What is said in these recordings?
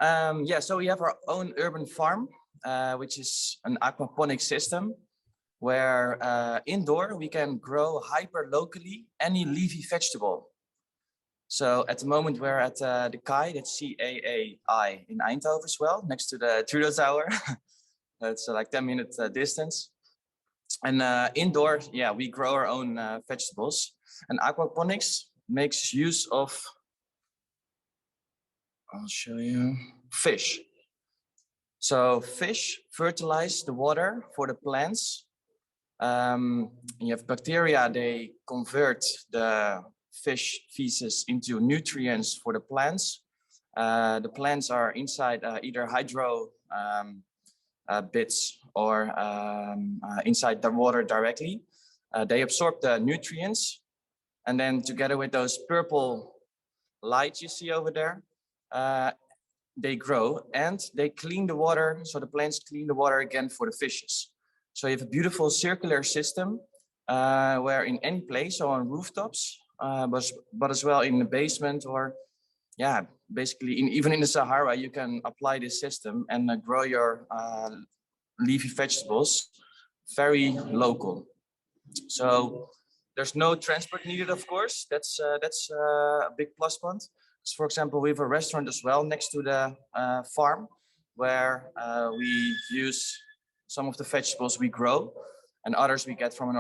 Yeah, so we have our own urban farm, which is an aquaponics system where indoor we can grow hyper locally any leafy vegetable. So at the moment we're at the KAI, that's CAAI in Eindhoven as well, next to the Trudeau Tower. That's like 10-minute distance. And indoor, yeah, we grow our own vegetables. And aquaponics makes use of, I'll show you, fish. So fish fertilize the water for the plants. You have bacteria, they convert the fish feces into nutrients for the plants. The plants are inside either hydro bits or inside the water directly. They absorb the nutrients, and then together with those purple lights you see over there, they grow and they clean the water. So the plants clean the water again for the fishes. So you have a beautiful circular system where in any place, so on rooftops, but as well in the basement, or yeah, basically even in the Sahara, you can apply this system and grow your leafy vegetables very local. So there's no transport needed, of course. That's a big plus point. So for example, we have a restaurant as well next to the farm where we use some of the vegetables we grow, and others we get from an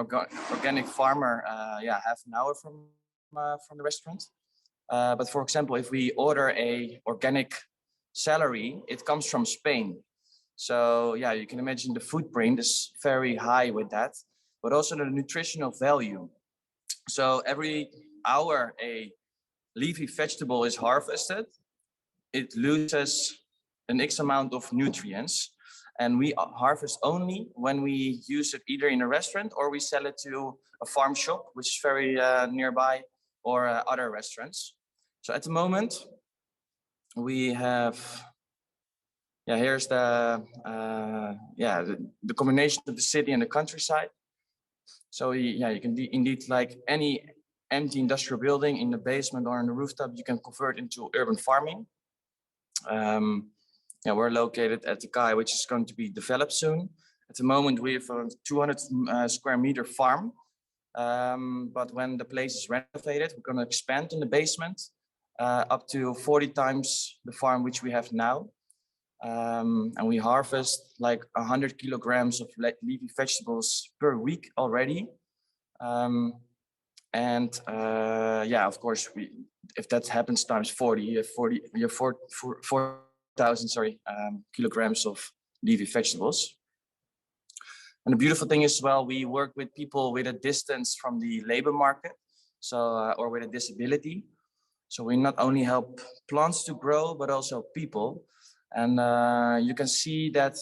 organic farmer. Yeah, half an hour from the restaurant. But for example, if we order a organic celery, it comes from Spain. So yeah, you can imagine the footprint is very high with that, but also the nutritional value. So every hour a leafy vegetable is harvested, it loses an X amount of nutrients. And we harvest only when we use it either in a restaurant or we sell it to a farm shop, which is very nearby, or other restaurants. So at the moment, we have, yeah, here's the combination of the city and the countryside. So yeah, you can indeed, like any empty industrial building in the basement or on the rooftop, you can convert into urban farming. Yeah, we're located at the KAI, which is going to be developed soon. At the moment, we have a 200 square meter farm. But when the place is renovated, we're going to expand in the basement up to 40 times the farm which we have now. And we harvest like 100 kilograms of leafy vegetables per week already. Yeah, of course, if that happens times 40, you have 4,000 kilograms of leafy vegetables. And the beautiful thing is, well, we work with people with a distance from the labor market, so or with a disability. So we not only help plants to grow, but also people. And you can see that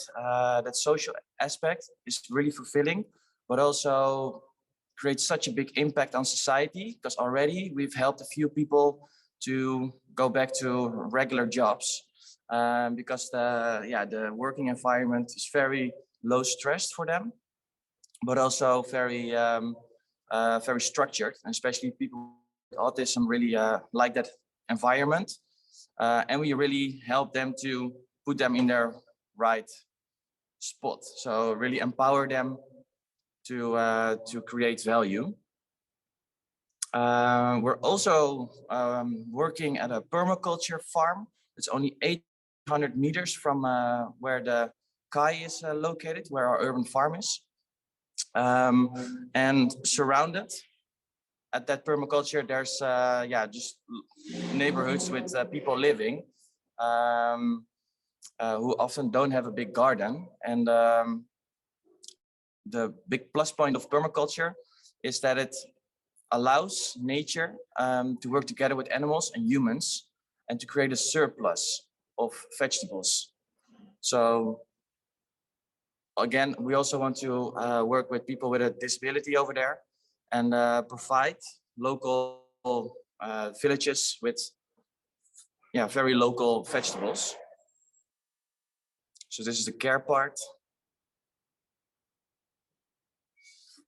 that social aspect is really fulfilling, but also creates such a big impact on society, because already we've helped a few people to go back to regular jobs, because the working environment is very low stress for them, but also very very structured, and especially people with autism really like that environment. And we really help them to put them in their right spot. So really empower them to create value. We're also working at a permaculture farm. It's only 800 meters from where the KAI is located, where our urban farm is. And surrounded at that permaculture, there's just neighborhoods with people living who often don't have a big garden. And the big plus point of permaculture is that it allows nature to work together with animals and humans and to create a surplus of vegetables. So again, we also want to work with people with a disability over there and provide local villages with very local vegetables. So this is the care part.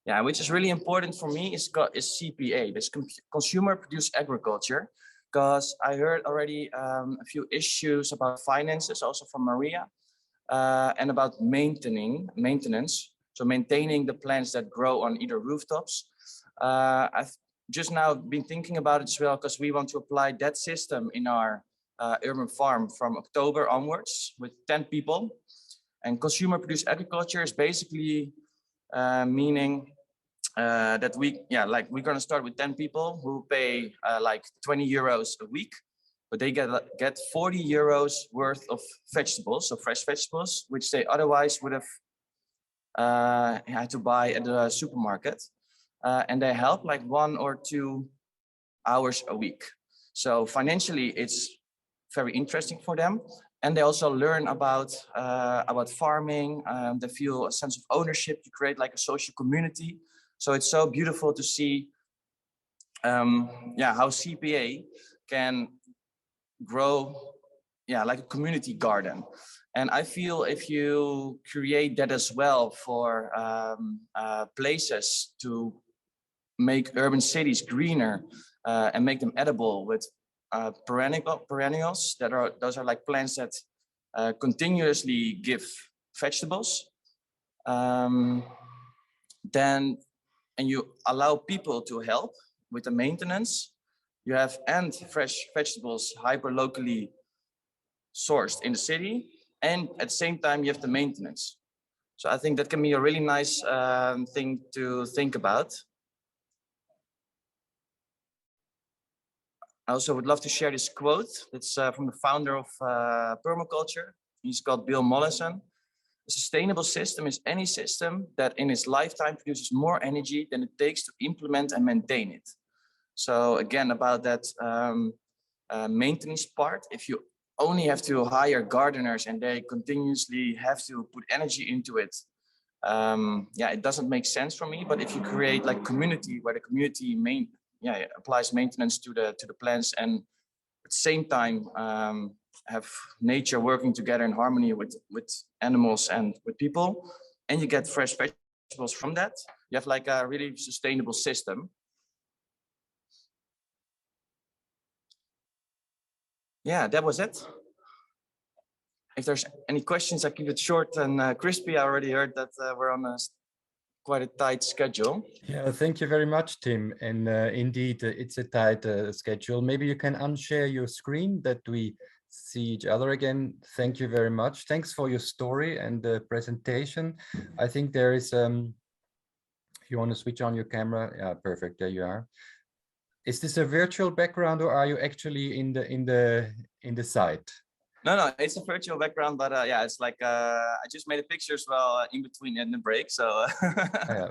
Yeah, which is really important for me is CPA, this consumer produced agriculture. because I heard already a few issues about finances also from Maria, and about maintenance. So maintaining the plants that grow on either rooftops. I've just now been thinking about it as well, because we want to apply that system in our urban farm from October onwards with 10 people. And consumer produced agriculture is basically meaning that we're going to start with 10 people who pay like 20 euros a week, but they get 40 euros worth of vegetables, so fresh vegetables, which they otherwise would have had to buy at the supermarket. And they help like 1 or 2 hours a week. So financially, it's very interesting for them. And they also learn about farming. They feel a sense of ownership. You create like a social community. So it's so beautiful to see how CPA can grow like a community garden. And I feel if you create that as well for places to make urban cities greener and make them edible with perennials, those are like plants that continuously give vegetables, then and you allow people to help with the maintenance, you have fresh vegetables hyper locally sourced in the city, and at the same time you have the maintenance. So I think that can be a really nice thing to think about. I also would love to share this quote. It's from the founder of Permaculture. He's called Bill Mollison. A sustainable system is any system that in its lifetime produces more energy than it takes to implement and maintain it. So again, about that maintenance part, if you only have to hire gardeners and they continuously have to put energy into it, it doesn't make sense for me. But if you create like community where the community applies maintenance to the plants, and at the same time have nature working together in harmony with animals and with people, and you get fresh vegetables from that, you have like a really sustainable system. Yeah, that was it. If there's any questions, I keep it short and crispy. I already heard that we're on quite a tight schedule. Yeah, thank you very much, Tim. And indeed, it's a tight schedule. Maybe you can unshare your screen that we see each other again. Thank you very much. Thanks for your story and the presentation. I think there is, if you want to switch on your camera, yeah, perfect, there you are. Is this a virtual background or are you actually in the site? No, it's a virtual background, but yeah, it's like I just made a picture as well in between and the break. So yeah,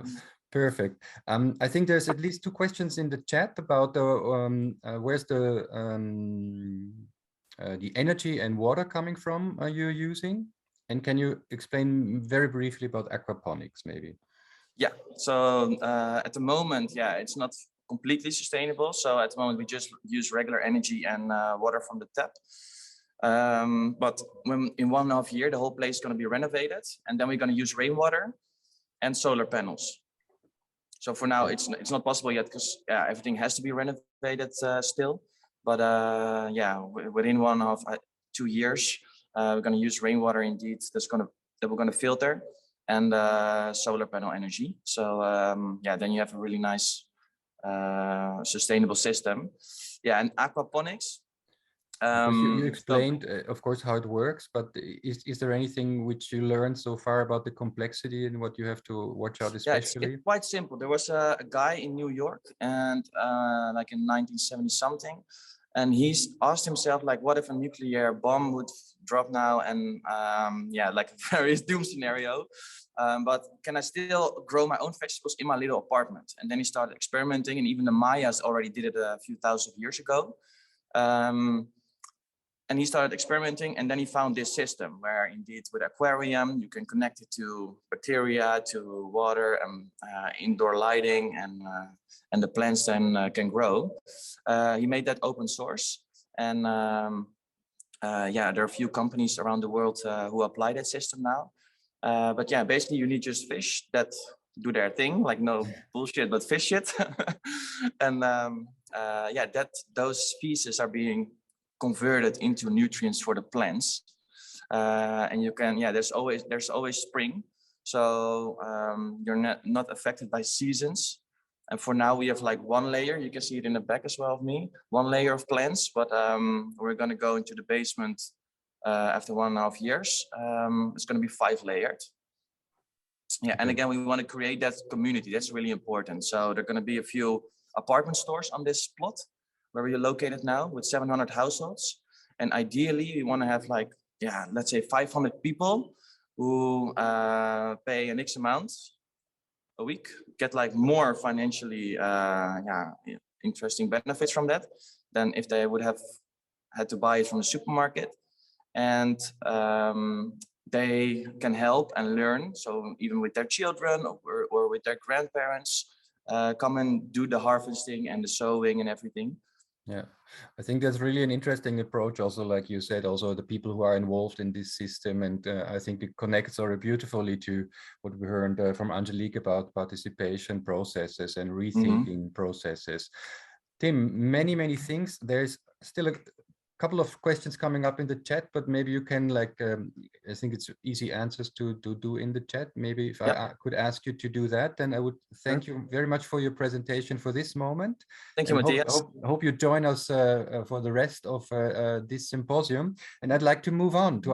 perfect. I think there's at least 2 questions in the chat about where's the energy and water coming from you're using, and can you explain very briefly about aquaponics, maybe? Yeah. So at the moment, yeah, it's not completely sustainable. So at the moment, we just use regular energy and water from the tap. But when in 1.5 years, the whole place is going to be renovated, and then we're going to use rainwater and solar panels. So for now, it's not possible yet because everything has to be renovated still. But yeah, within 1.5-2 years, we're going to use rainwater indeed. That we're going to filter, and solar panel energy. So yeah, then you have a really nice sustainable system. Yeah, and aquaponics. You explained, of course, how it works, but is there anything which you learned so far about the complexity and what you have to watch out especially? Yeah, it's quite simple. There was a guy in New York, and like in 1970 something, and he's asked himself, like, what if a nuclear bomb would drop now, and yeah, like a very doom scenario, but can I still grow my own vegetables in my little apartment? And then he started experimenting, and even the Mayas already did it a few thousand years ago. And he started experimenting, and then he found this system where indeed with aquarium, you can connect it to bacteria, to water, and indoor lighting, and the plants then can grow. He made that open source. And yeah, there are a few companies around the world who apply that system now. But yeah, basically you need just fish that do their thing, like no bullshit, but fish shit. And yeah, that those feces are being converted into nutrients for the plants. And you can, yeah, there's always spring, so you're not affected by seasons. And for now we have like one layer, you can see it in the back as well of me, one layer of plants, but we're going to go into the basement after 1.5 years. It's going to be 5 layered. Yeah, and again, we want to create that community. That's really important. So there are going to be a few apartment stores on this plot where we're located now with 700 households. And ideally, we want to have like, yeah, let's say 500 people who pay an X amount a week, get like more financially interesting benefits from that than if they would have had to buy it from the supermarket. And they can help and learn. So even with their children or with their grandparents, come and do the harvesting and the sowing and everything. Yeah, I think that's really an interesting approach. Also, like you said, also the people who are involved in this system, and I think it connects very beautifully to what we heard from Angelique about participation processes and rethinking processes. Tim, many things. There's still a couple of questions coming up in the chat, but maybe you can like, I think it's easy answers to do in the chat. Maybe if I could ask you to do that, then I would thank you very much for your presentation for this moment. Thank you, Matthias. Hope you join us for the rest of this symposium. And I'd like to move on to